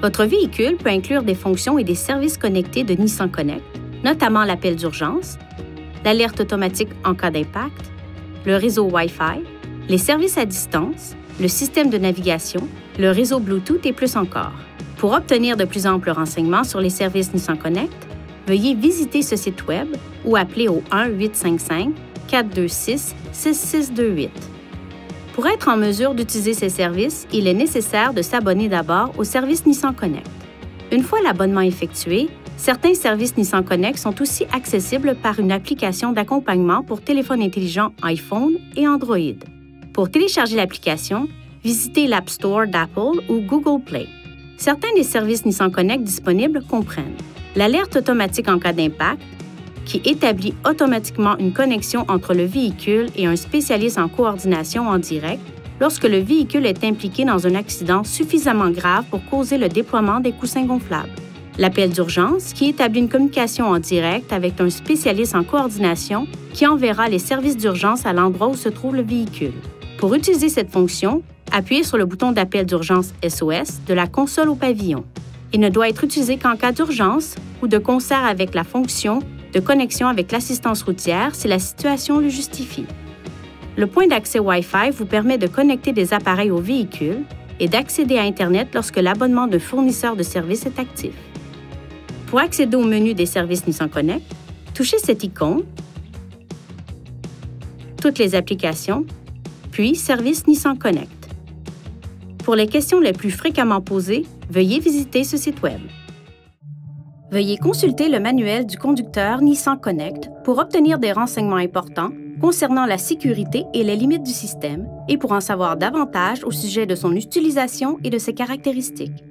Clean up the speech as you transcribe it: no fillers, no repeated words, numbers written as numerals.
Votre véhicule peut inclure des fonctions et des services connectés de Nissan Connect, notamment l'appel d'urgence, l'alerte automatique en cas d'impact, le réseau Wi-Fi, les services à distance, le système de navigation, le réseau Bluetooth et plus encore. Pour obtenir de plus amples renseignements sur les services Nissan Connect, veuillez visiter ce site Web ou appeler au 1-855-426-6628. Pour être en mesure d'utiliser ces services, il est nécessaire de s'abonner d'abord au service Nissan Connect. Une fois l'abonnement effectué, certains services Nissan Connect sont aussi accessibles par une application d'accompagnement pour téléphone intelligent iPhone et Android. Pour télécharger l'application, visitez l'App Store d'Apple ou Google Play. Certains des services Nissan Connect disponibles comprennent l'alerte automatique en cas d'impact, qui établit automatiquement une connexion entre le véhicule et un spécialiste en coordination en direct lorsque le véhicule est impliqué dans un accident suffisamment grave pour causer le déploiement des coussins gonflables. L'appel d'urgence, qui établit une communication en direct avec un spécialiste en coordination qui enverra les services d'urgence à l'endroit où se trouve le véhicule. Pour utiliser cette fonction, appuyez sur le bouton d'appel d'urgence SOS de la console au pavillon. Il ne doit être utilisé qu'en cas d'urgence ou de concert avec la fonction de connexion avec l'assistance routière si la situation le justifie. Le point d'accès Wi-Fi vous permet de connecter des appareils au véhicule et d'accéder à Internet lorsque l'abonnement d'un fournisseur de services est actif. Pour accéder au menu des services Nissan Connect, touchez cette icône, toutes les applications, puis Service Nissan Connect. Pour les questions les plus fréquemment posées, veuillez visiter ce site Web. Veuillez consulter le manuel du conducteur Nissan Connect pour obtenir des renseignements importants concernant la sécurité et les limites du système et pour en savoir davantage au sujet de son utilisation et de ses caractéristiques.